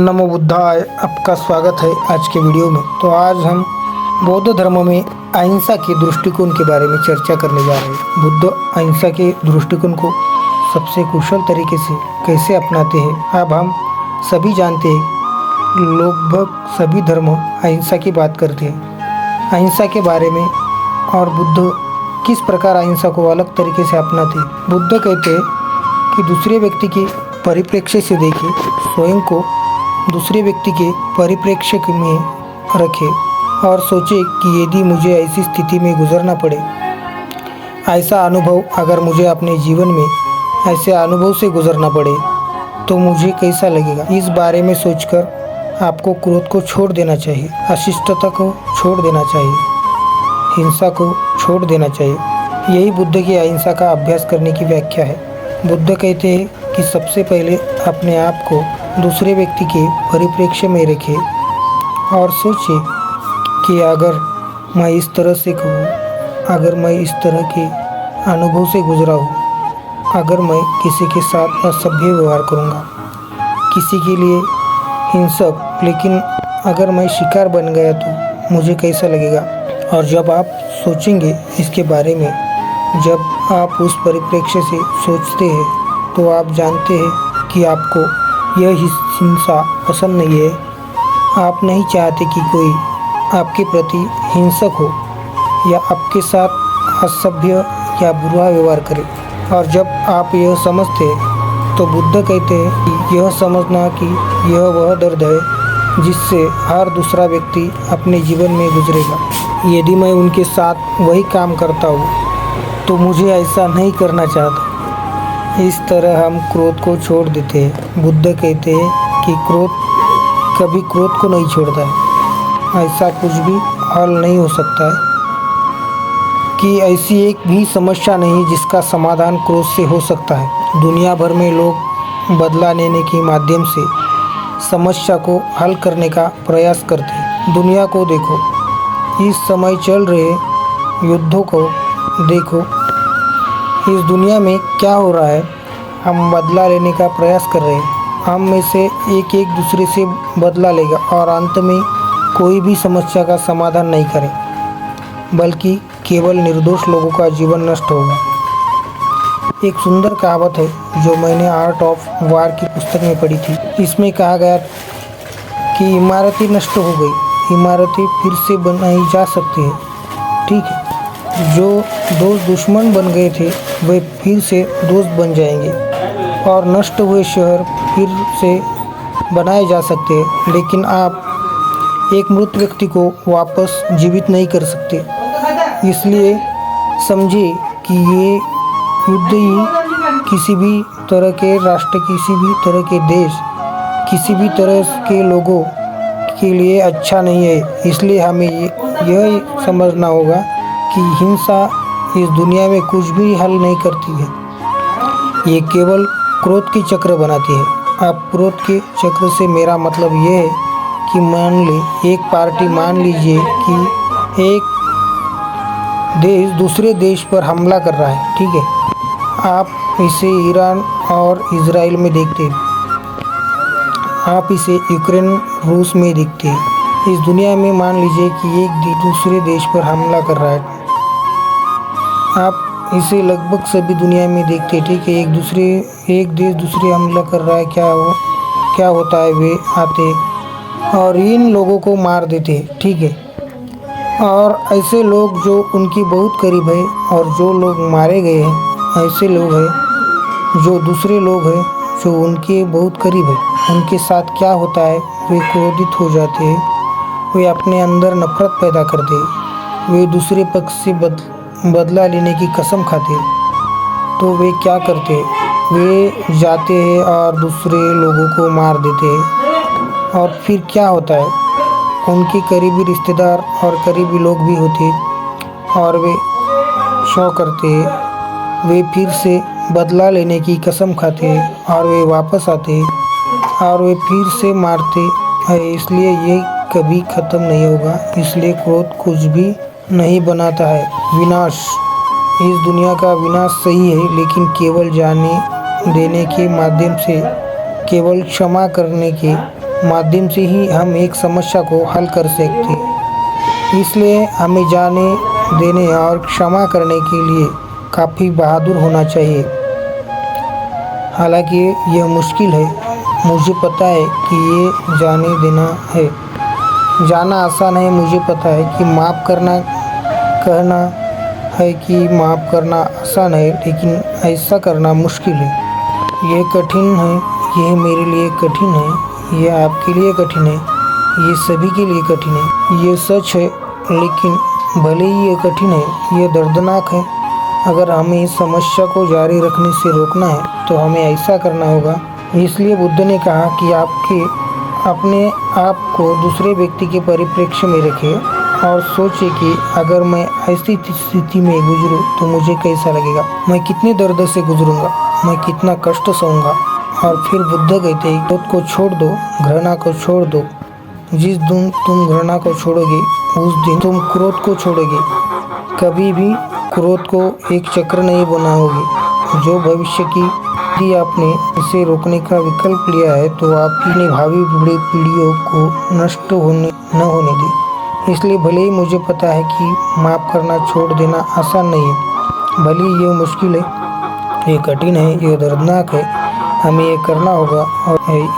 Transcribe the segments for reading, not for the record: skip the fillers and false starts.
नमो बुद्धाय। आपका स्वागत है आज के वीडियो में। तो आज हम बौद्ध धर्म में अहिंसा के दृष्टिकोण के बारे में चर्चा करने जा रहे हैं। बुद्ध अहिंसा के दृष्टिकोण को सबसे कुशल तरीके से कैसे अपनाते हैं। अब हम सभी जानते हैं, लगभग सभी धर्म अहिंसा की बात करते हैं। अहिंसा के बारे में और बुद्ध किस प्रकार अहिंसा को अलग तरीके से अपनाते हैं। बुद्ध कहते हैं कि दूसरे व्यक्ति के परिप्रेक्ष्य से देखें, स्वयं को दूसरे व्यक्ति के परिप्रेक्ष्य में रखें और सोचें कि यदि मुझे ऐसी स्थिति में गुजरना पड़े, ऐसा अनुभव अगर मुझे अपने जीवन में ऐसे अनुभव से गुजरना पड़े तो मुझे कैसा लगेगा। इस बारे में सोचकर आपको क्रोध को छोड़ देना चाहिए, अशिष्टता को छोड़ देना चाहिए, हिंसा को छोड़ देना चाहिए। यही बुद्ध की अहिंसा का अभ्यास करने की व्याख्या है। बुद्ध कहते हैं कि सबसे पहले अपने आप को दूसरे व्यक्ति के परिप्रेक्ष्य में रखें और सोचें कि अगर मैं इस तरह से कहूँ, अगर मैं इस तरह के अनुभव से गुजरा हूँ, अगर मैं किसी के साथ असभ्य व्यवहार करूँगा, किसी के लिए हिंसक, लेकिन अगर मैं शिकार बन गया तो मुझे कैसा लगेगा। और जब आप सोचेंगे इसके बारे में, जब आप उस परिप्रेक्ष्य से सोचते हैं तो आप जानते हैं कि आपको यह हिंसा पसंद नहीं है। आप नहीं चाहते कि कोई आपके प्रति हिंसक हो या आपके साथ असभ्य या बुरा व्यवहार करे। और जब आप यह समझते हैं तो बुद्ध कहते हैं कि यह समझना कि यह वह दर्द है जिससे हर दूसरा व्यक्ति अपने जीवन में गुजरेगा। यदि मैं उनके साथ वही काम करता हूँ तो मुझे ऐसा नहीं करना चाहता। इस तरह हम क्रोध को छोड़ देते हैं। बुद्ध कहते हैं कि क्रोध कभी क्रोध को नहीं छोड़ता है। ऐसा कुछ भी हल नहीं हो सकता है कि ऐसी एक भी समस्या नहीं जिसका समाधान क्रोध से हो सकता है। दुनिया भर में लोग बदला लेने के माध्यम से समस्या को हल करने का प्रयास करते हैं। दुनिया को देखो, इस समय चल रहे युद्धों को देखो, इस दुनिया में क्या हो रहा है। हम बदला लेने का प्रयास कर रहे हैं। हम में से एक दूसरे से बदला लेगा और अंत में कोई भी समस्या का समाधान नहीं करे, बल्कि केवल निर्दोष लोगों का जीवन नष्ट होगा। एक सुंदर कहावत है जो मैंने आर्ट ऑफ वार की पुस्तक में पढ़ी थी। इसमें कहा गया कि इमारतें नष्ट हो गई, इमारतें फिर से बनाई जा सकती है। ठीक है, जो दोस्त दुश्मन बन गए थे वे फिर से दोस्त बन जाएंगे और नष्ट हुए शहर फिर से बनाए जा सकते हैं, लेकिन आप एक मृत व्यक्ति को वापस जीवित नहीं कर सकते। इसलिए समझिए कि ये युद्ध ही किसी भी तरह के राष्ट्र, किसी भी तरह के देश, किसी भी तरह के लोगों के लिए अच्छा नहीं है। इसलिए हमें यह समझना होगा कि हिंसा इस दुनिया में कुछ भी हल नहीं करती है। ये केवल क्रोध की चक्र बनाती है। अब क्रोध के चक्र से मेरा मतलब ये है कि मान ली एक पार्टी, मान लीजिए कि एक देश दूसरे देश पर हमला कर रहा है। ठीक है, आप इसे ईरान और इजराइल में देखते हैं, आप इसे यूक्रेन, रूस में देखते हैं। इस दुनिया में मान लीजिए कि एक दूसरे देश पर हमला कर रहा है। आप इसे लगभग सभी दुनिया में देखते हैं। ठीक है, एक देश दूसरे हमला कर रहा है, क्या होता है, वे आते और इन लोगों को मार देते हैं। ठीक है, और ऐसे लोग जो उनकी बहुत करीब है और जो लोग मारे गए हैं, ऐसे लोग हैं जो दूसरे लोग हैं जो उनके बहुत करीब है, उनके साथ क्या होता है, वे क्रोधित हो जाते हैं, वे अपने अंदर नफरत पैदा करते हैं, वे दूसरे पक्ष से बदला लेने की कसम खाते हैं। तो वे क्या करते हैं, वे जाते हैं और दूसरे लोगों को मार देते हैं। और फिर क्या होता है, उनके करीबी रिश्तेदार और करीबी लोग भी होते हैं और वे शो करते हैं, वे फिर से बदला लेने की कसम खाते हैं और वे वापस आते हैं और वे फिर से मारते हैं। इसलिए ये कभी ख़त्म नहीं होगा। इसलिए क्रोध कुछ भी नहीं बनाता है। विनाश, इस दुनिया का विनाश सही है, लेकिन केवल जाने देने के माध्यम से, केवल क्षमा करने के माध्यम से ही हम एक समस्या को हल कर सकते हैं। इसलिए हमें जाने देने और क्षमा करने के लिए काफ़ी बहादुर होना चाहिए। हालांकि यह मुश्किल है, मुझे पता है कि ये जाने देना है। जाना आसान है, मुझे पता है कि माफ़ करना कहना है कि माफ़ करना आसान है, लेकिन ऐसा करना मुश्किल है। यह कठिन है, यह मेरे लिए कठिन है, यह आपके लिए कठिन है, ये सभी के लिए कठिन है। ये सच है, लेकिन भले ही ये कठिन है, ये दर्दनाक है। अगर हमें इस समस्या को जारी रखने से रोकना है तो हमें ऐसा करना होगा। इसलिए बुद्ध ने कहा कि अपने आप को दूसरे व्यक्ति के परिप्रेक्ष्य में रखें और सोचे कि अगर मैं ऐसी स्थिति में गुजरूं तो मुझे कैसा लगेगा, मैं कितने दर्द से गुजरूंगा, मैं कितना कष्ट सहूँगा। और फिर बुद्ध कहते हैं, क्रोध को छोड़ दो, घृणा को छोड़ दो। जिस दिन तुम घृणा को छोड़ोगे उस दिन तुम क्रोध को छोड़ोगे। कभी भी क्रोध को एक चक्र नहीं बनाओगे जो भविष्य की। यदि आपने इसे रोकने का विकल्प लिया है तो आपकी भावी पीढ़ियों को नष्ट न होने दें। इसलिए भले ही मुझे पता है कि माफ़ करना छोड़ देना आसान नहीं है, भले ही ये मुश्किल है, ये कठिन है, ये दर्दनाक है, हमें ये करना होगा। और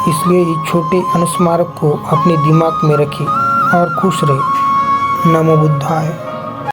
इसलिए इस छोटे अनुस्मारक को अपने दिमाग में रखें और खुश रहें। नमो बुद्धाय।